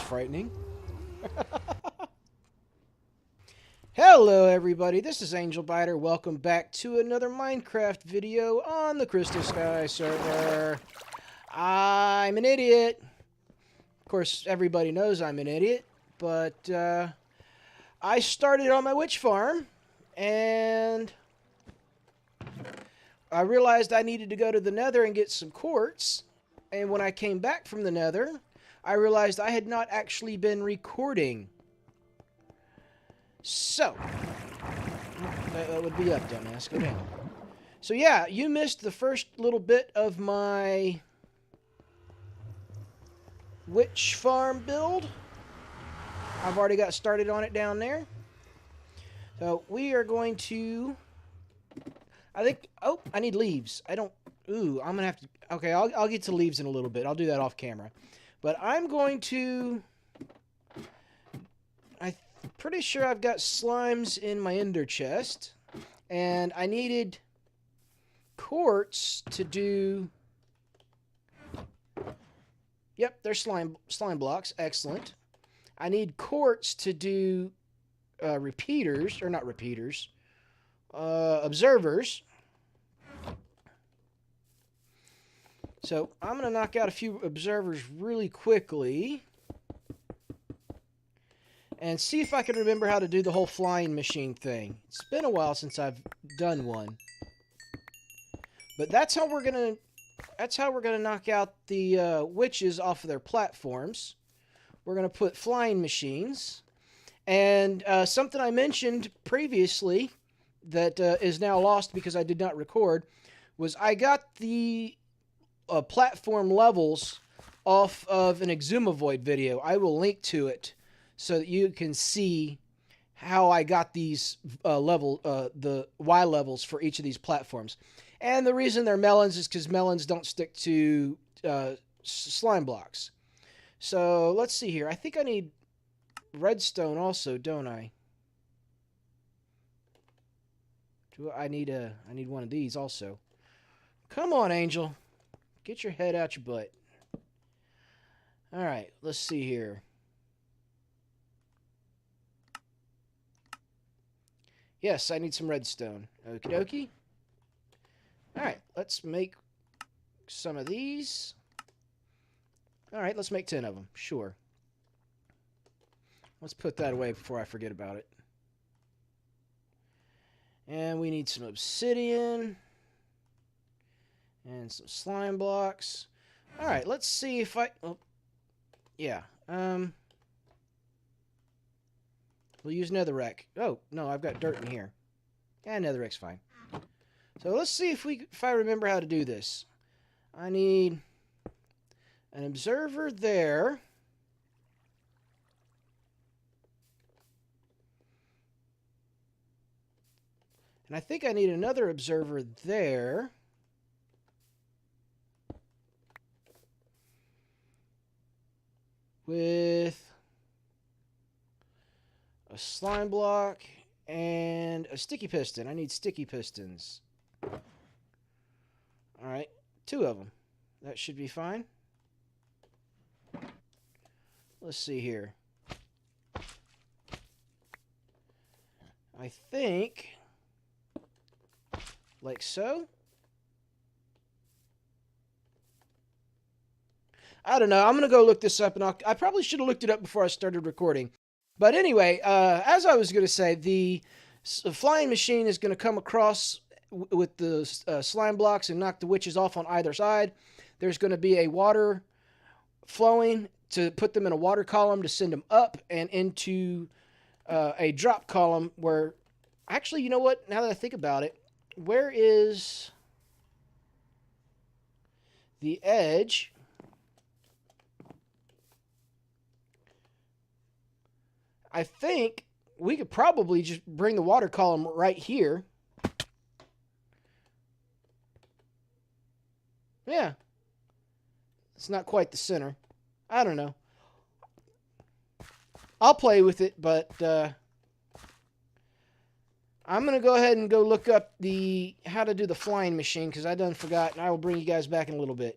frightening. Hello everybody, this is AngelBiter. Welcome back to another Minecraft video on the Crystal Sky server. I'm an idiot. Of course, everybody knows I'm an idiot, but I started on my witch farm, and I realized I needed to go to the nether and get some quartz, and when I came back from the nether, I realized I had not actually been recording. So, that would be up, dumbass. Go down. So yeah, you missed the first little bit of my witch farm build. I've already got started on it down there. So we are going to... I think... Oh, I need leaves. I don't... Ooh, I'm going to have to... Okay, I'll get to leaves in a little bit. I'll do that off camera. But I'm going to... Pretty sure I've got slimes in my ender chest, and I needed quartz to do... Yep, they're slime blocks. Excellent. I need quartz to do repeaters, or not repeaters, observers. So I'm going to knock out a few observers really quickly and see if I can remember how to do the whole flying machine thing. It's been a while since I've done one. But that's how we're gonna knock out the witches off of their platforms. We're gonna put flying machines. And something I mentioned previously that is now lost because I did not record was I got the platform levels off of an Exumavoid video. I will link to it so that you can see how I got these the Y levels for each of these platforms. And the reason they're melons is because melons don't stick to slime blocks. So let's see here. I think I need redstone also, don't I? I need one of these also. Come on, Angel. Get your head out your butt. All right, let's see here. Yes, I need some redstone. Okie dokie. Alright, let's make some of these. Alright, let's make 10 of them. Sure. Let's put that away before I forget about it. And we need some obsidian. And some slime blocks. Alright, let's see if I... Oh, yeah. We'll use netherrack. Oh, no, I've got dirt in here. Yeah, netherrack's fine. So let's see if I remember how to do this. I need an observer there. And I think I need another observer there. With a slime block and a sticky piston. I need sticky pistons. Alright, 2 of them. That should be fine. Let's see here. I think, like so. I don't know. I'm going to go look this up, and I probably should have looked it up before I started recording. But anyway, as I was going to say, the flying machine is going to come across with the slime blocks and knock the witches off on either side. There's going to be a water flowing to put them in a water column to send them up and into a drop column where... Actually, you know what? Now that I think about it, where is the edge... I think we could probably just bring the water column right here. Yeah. It's not quite the center. I don't know. I'll play with it, but I'm going to go ahead and go look up how to do the flying machine because I done forgot, and I will bring you guys back in a little bit.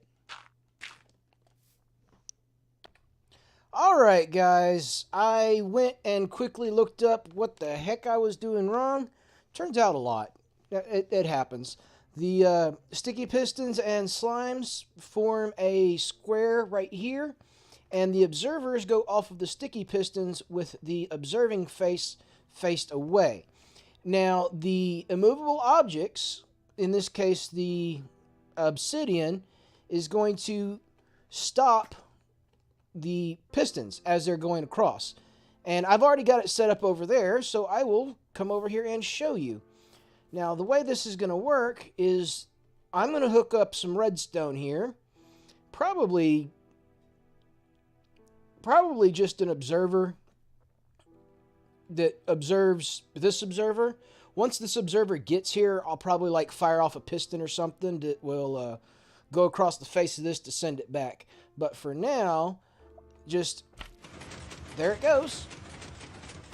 Alright guys, I went and quickly looked up what the heck I was doing wrong. Turns out a lot. It happens. The sticky pistons and slimes form a square right here, and the observers go off of the sticky pistons with the observing face faced away. Now, the immovable objects, in this case the obsidian, is going to stop the pistons as they're going across. And I've already got it set up over there, so I will come over here and show you. Now, the way this is going to work is I'm going to hook up some redstone here. Probably just an observer that observes this observer. Once this observer gets here, I'll probably like fire off a piston or something that will go across the face of this to send it back. But for now, just there it goes,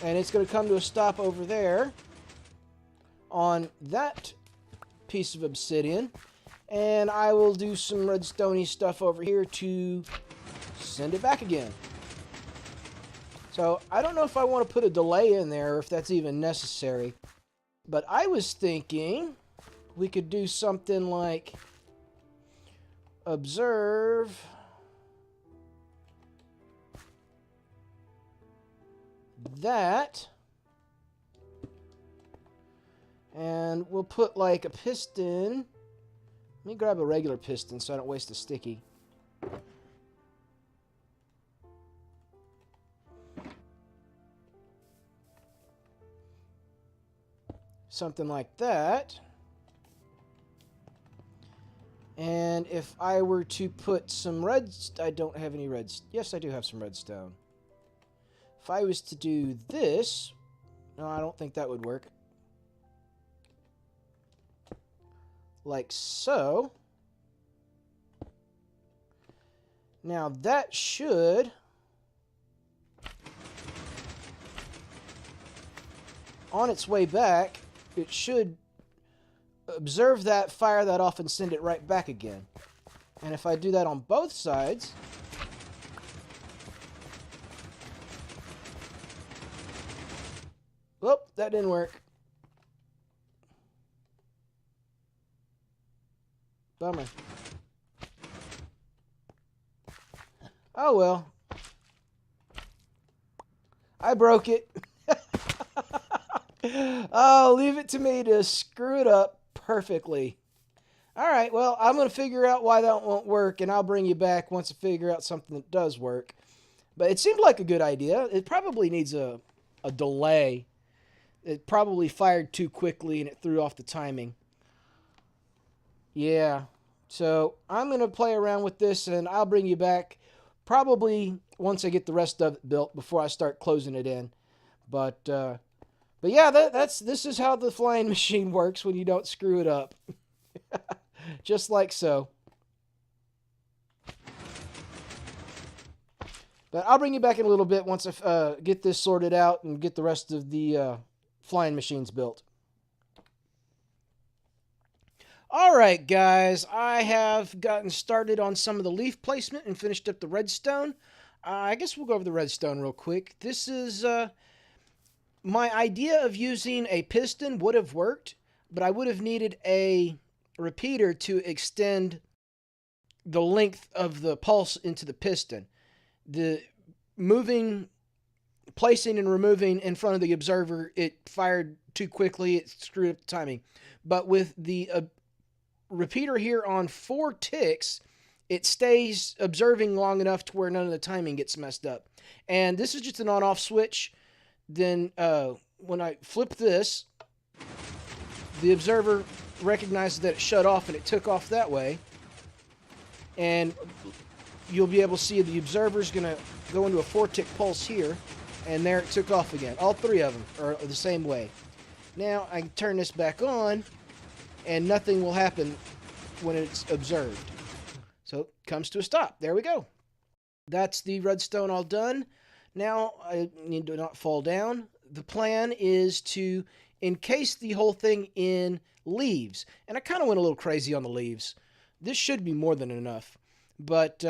and it's going to come to a stop over there on that piece of obsidian, and I will do some redstone-y stuff over here to send it back again. So I don't know if I want to put a delay in there or if that's even necessary, but I was thinking we could do something like observe that, and we'll put like a piston. Let me grab a regular piston so I don't waste a sticky. Something like that. And if I were to put some I don't have any yes, I do have some redstone. If I was to do this, no, I don't think that would work. Like so. Now that should, on its way back, it should observe that, fire that off, and send it right back again. And if I do that on both sides, whoop, that didn't work. Bummer. Oh well. I broke it. Oh, leave it to me to screw it up perfectly. Alright, well, I'm going to figure out why that won't work, and I'll bring you back once I figure out something that does work. But it seemed like a good idea. It probably needs a delay. It probably fired too quickly, and it threw off the timing. Yeah, so I'm going to play around with this, and I'll bring you back probably once I get the rest of it built before I start closing it in. But yeah, this is how the flying machine works when you don't screw it up. Just like so. But I'll bring you back in a little bit once I get this sorted out and get the rest of the flying machines built. Alright guys, I have gotten started on some of the leaf placement and finished up the redstone. I guess we'll go over the redstone real quick. This is, my idea of using a piston would have worked, but I would have needed a repeater to extend the length of the pulse into the piston. The placing and removing in front of the observer, it fired too quickly, it screwed up the timing. But with the repeater here on 4 ticks, it stays observing long enough to where none of the timing gets messed up. And this is just an on-off switch. Then when I flip this, the observer recognizes that it shut off and it took off that way. And you'll be able to see the observer's going to go into a 4-tick pulse here, and there it took off again. All 3 of them are the same way. Now I can turn this back on, and nothing will happen when it's observed. So it comes to a stop. There we go. That's the redstone all done. Now I need to not fall down. The plan is to encase the whole thing in leaves. And I kind of went a little crazy on the leaves. This should be more than enough. But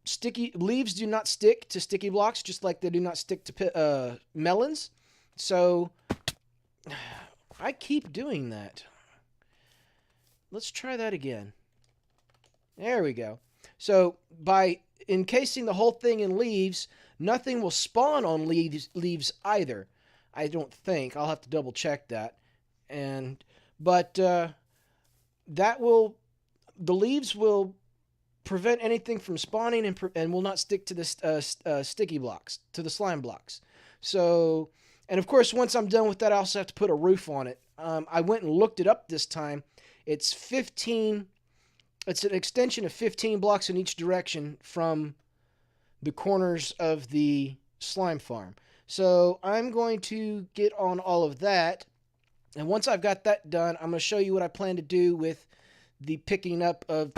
sticky leaves do not stick to sticky blocks, just like they do not stick to melons. So I keep doing that. Let's try that again. There we go. So by encasing the whole thing in leaves, nothing will spawn on leaves either. I don't think. I'll have to double check that. But that will, the leaves will prevent anything from spawning and will not stick to the sticky blocks, to the slime blocks. So, and of course, once I'm done with that, I also have to put a roof on it. I went and looked it up this time. It's 15. It's an extension of 15 blocks in each direction from the corners of the slime farm. So I'm going to get on all of that. And once I've got that done, I'm going to show you what I plan to do with the picking up of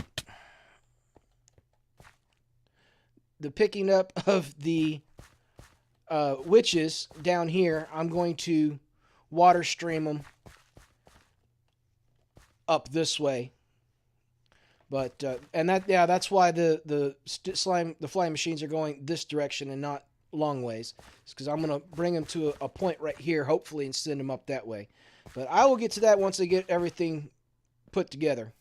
the witches down here. I'm going to water stream them up this way. But that's why the flying machines are going this direction and not long ways. It's because I'm gonna bring them to a point right here, hopefully, and send them up that way. But I will get to that once I get everything put together.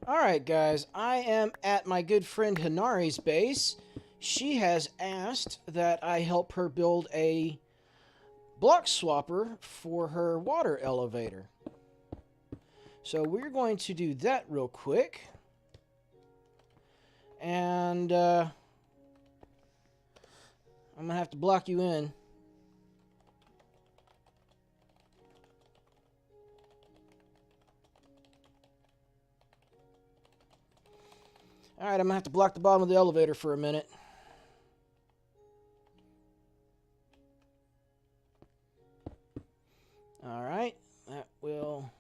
Alright guys, I am at my good friend Hanari's base. She has asked that I help her build a block swapper for her water elevator. So we're going to do that real quick. And I'm going to have to block you in. Alright, I'm going to have to block the bottom of the elevator for a minute. Alright, that will...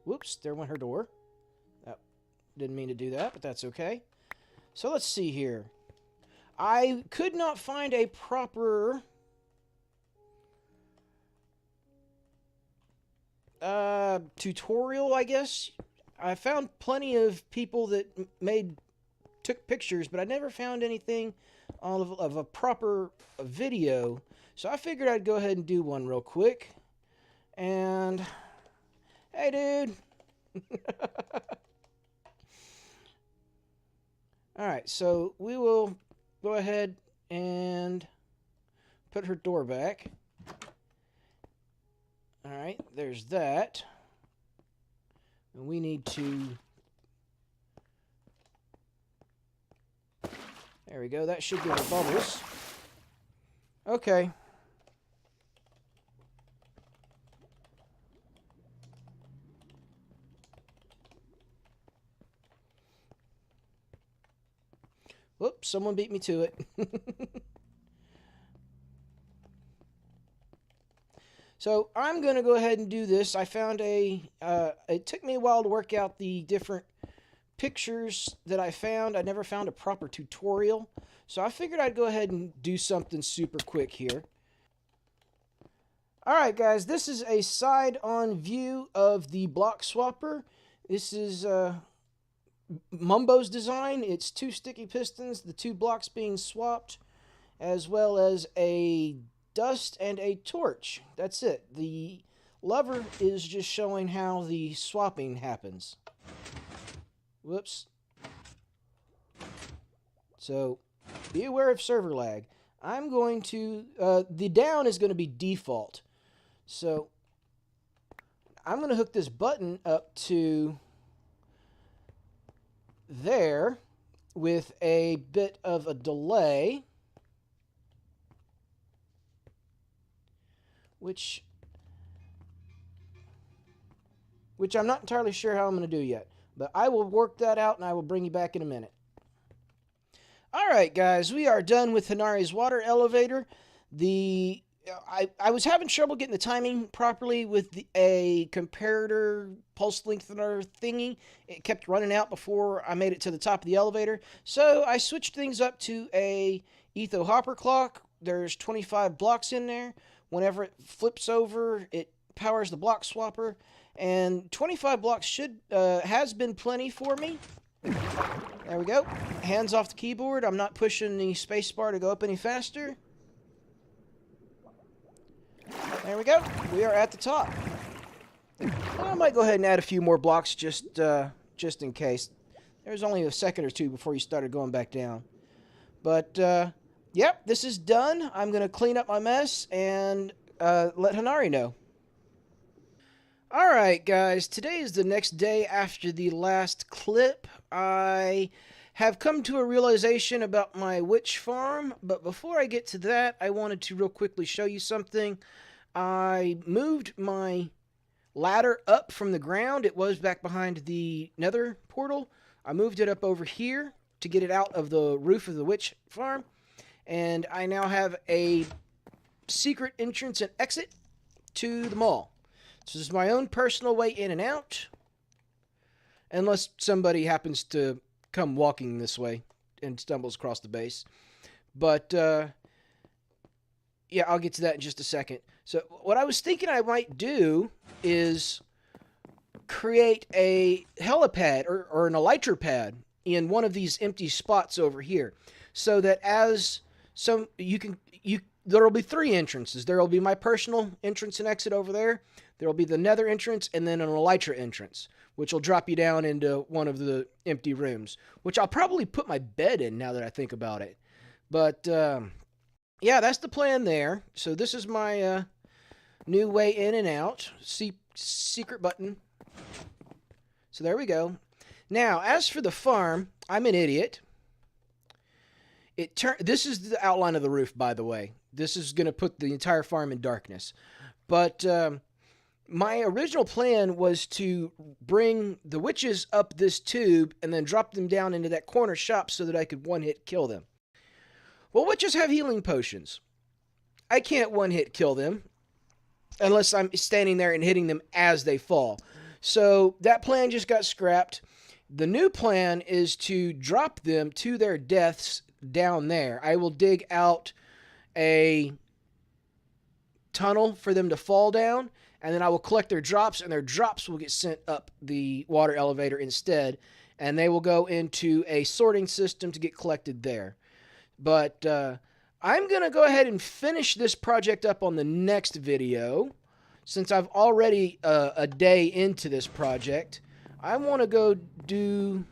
Whoops, there went her door. That didn't mean to do that, but that's okay. So let's see here. I could not find a proper... tutorial, I guess. I found plenty of people that took pictures, but I never found anything of a proper video. So I figured I'd go ahead and do one real quick. And hey, dude. Alright, so we will go ahead and put her door back. Alright, there's that. And we need to... There we go, that should give her bubbles. Okay. Whoops, someone beat me to it. So I'm going to go ahead and do this. I found it took me a while to work out the different pictures that I found. I never found a proper tutorial. So I figured I'd go ahead and do something super quick here. Alright guys, this is a side-on view of the block swapper. This is Mumbo's design. It's 2 sticky pistons, the 2 blocks being swapped, as well as a dust and a torch. That's it. The lever is just showing how the swapping happens. Whoops. So, be aware of server lag. I'm going to... the down is going to be default. So, I'm going to hook this button up to there with a bit of a delay. Which I'm not entirely sure how I'm going to do yet. But I will work that out and I will bring you back in a minute. Alright guys, we are done with Hanari's water elevator. I was having trouble getting the timing properly with a comparator pulse lengthener thingy. It kept running out before I made it to the top of the elevator. So I switched things up to a Hopper clock there's 25 blocks in there. Whenever it flips over, it powers the block swapper. And 25 blocks has been plenty for me. There we go. Hands off the keyboard. I'm not pushing the spacebar to go up any faster. There we go. We are at the top. I might go ahead and add a few more blocks just in case. There's only a second or two before you started going back down. But, yep, this is done. I'm going to clean up my mess and let Hanari know. Alright, guys. Today is the next day after the last clip. I have come to a realization about my witch farm, but before I get to that, I wanted to real quickly show you something. I moved my ladder up from the ground. It was back behind the nether portal. I moved it up over here to get it out of the roof of the witch farm. And I now have a secret entrance and exit to the mall. So this is my own personal way in and out. Unless somebody happens to come walking this way and stumbles across the base. But, yeah, I'll get to that in just a second. So what I was thinking I might do is create a helipad or an elytra pad in one of these empty spots over here. So that as there'll be 3 entrances. There'll be my personal entrance and exit over there. There'll be the nether entrance and then an elytra entrance, which will drop you down into one of the empty rooms, which I'll probably put my bed in now that I think about it. But, yeah, that's the plan there. So this is my new way in and out. Secret button. So there we go. Now, as for the farm, I'm an idiot. This is the outline of the roof, by the way. This is going to put the entire farm in darkness. But my original plan was to bring the witches up this tube and then drop them down into that corner shop so that I could one-hit kill them. Well, witches have healing potions. I can't one-hit kill them unless I'm standing there and hitting them as they fall. So that plan just got scrapped. The new plan is to drop them to their deaths down there. I will dig out a tunnel for them to fall down, and then I will collect their drops, and their drops will get sent up the water elevator instead, and they will go into a sorting system to get collected there. But I'm going to go ahead and finish this project up on the next video, since I've already a day into this project. I want to go do...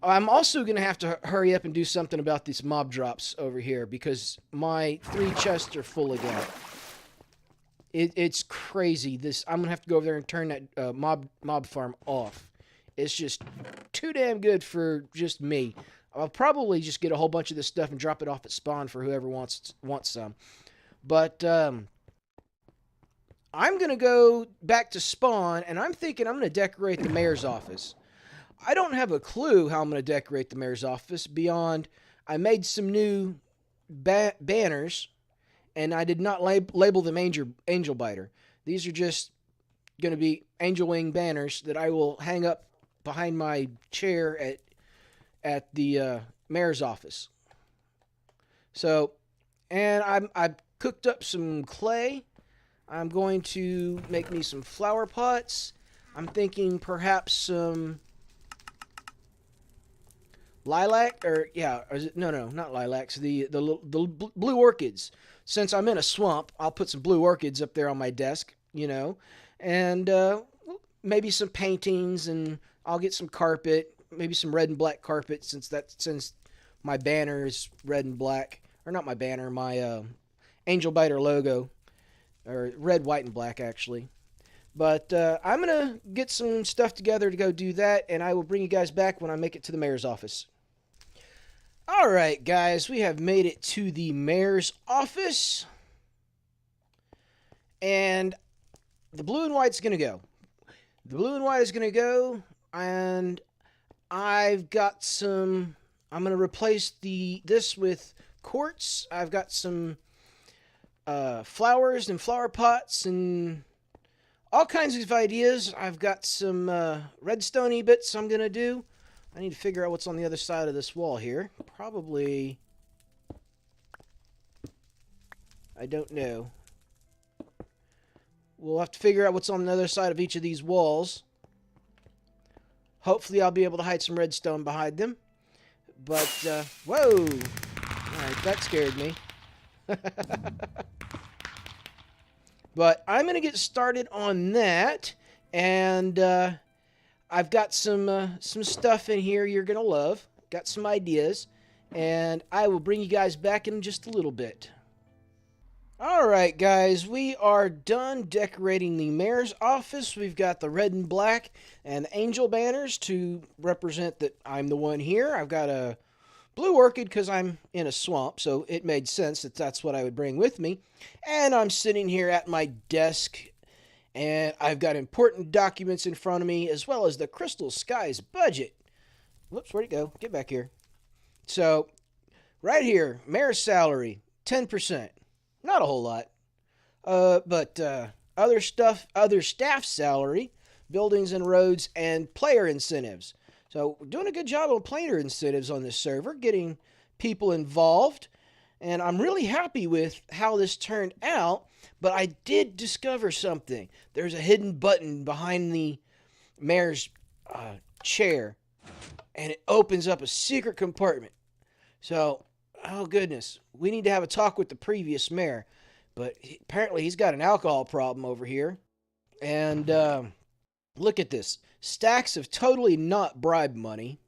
I'm also going to have to hurry up and do something about these mob drops over here, because my 3 chests are full again. It's crazy. I'm going to have to go over there and turn that mob farm off. It's just too damn good for just me. I'll probably just get a whole bunch of this stuff and drop it off at spawn for whoever wants some. But I'm going to go back to spawn, and I'm thinking I'm going to decorate the mayor's office. I don't have a clue how I'm going to decorate the mayor's office beyond I made some new banners, and I did not label them AngelBiter. These are just going to be angel wing banners that I will hang up behind my chair at the mayor's office. So, and I've cooked up some clay. I'm going to make me some flower pots. I'm thinking perhaps some lilac, or yeah, or is it, no, not lilacs, the blue orchids. Since I'm in a swamp, I'll put some blue orchids up there on my desk, you know, and maybe some paintings, and I'll get some carpet, maybe some red and black carpet, since my banner is red and black, or not my banner, my AngelBiter logo, or red, white, and black actually. But I'm gonna get some stuff together to go do that, and I will bring you guys back when I make it to the mayor's office. Alright guys, we have made it to the mayor's office, and the blue and white's gonna go. The blue and white is gonna go, and I've got some, I'm gonna replace this with quartz. I've got some flowers and flower pots and all kinds of ideas. I've got some redstone bits I'm gonna do. I need to figure out what's on the other side of this wall here. Probably I don't know. We'll have to figure out what's on the other side of each of these walls. Hopefully I'll be able to hide some redstone behind them. But, whoa! Alright, that scared me. But I'm going to get started on that. And, I've got some stuff in here you're going to love. Got some ideas. And I will bring you guys back in just a little bit. Alright guys, we are done decorating the mayor's office. We've got the red and black and angel banners to represent that I'm the one here. I've got a blue orchid because I'm in a swamp, so it made sense that that's what I would bring with me. And I'm sitting here at my desk, and I've got important documents in front of me, as well as the Crystal Skies budget. Whoops, where'd it go? Get back here. So, right here, mayor's salary, 10%. Not a whole lot. But other staff salary, buildings and roads, and player incentives. So we're doing a good job on player incentives on this server, getting people involved. And I'm really happy with how this turned out. But I did discover something. There's a hidden button behind the mayor's chair. And it opens up a secret compartment. So, oh goodness, we need to have a talk with the previous mayor. But apparently he's got an alcohol problem over here. And look at this. Stacks of totally not bribe money.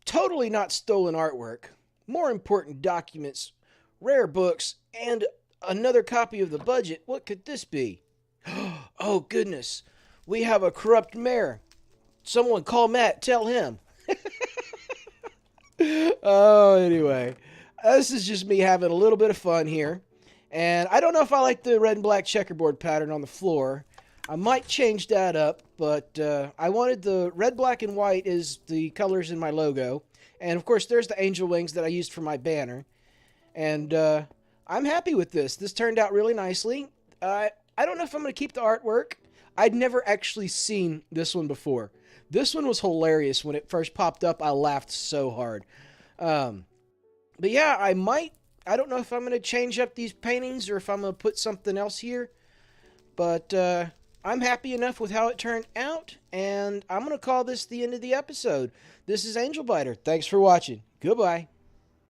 Totally not stolen artwork. More important documents. Rare books. And another copy of the budget. What could this be? Oh goodness. We have a corrupt mayor. Someone call Matt. Tell him. Oh, anyway. This is just me having a little bit of fun here. And I don't know if I like the red and black checkerboard pattern on the floor. I might change that up, but I wanted the red, black, and white as the colors in my logo. And, of course, there's the angel wings that I used for my banner. And I'm happy with this. This turned out really nicely. I don't know if I'm going to keep the artwork. I'd never actually seen this one before. This one was hilarious when it first popped up. I laughed so hard. But yeah, I don't know if I'm going to change up these paintings or if I'm going to put something else here. But I'm happy enough with how it turned out. And I'm going to call this the end of the episode. This is AngelBiter. Thanks for watching. Goodbye.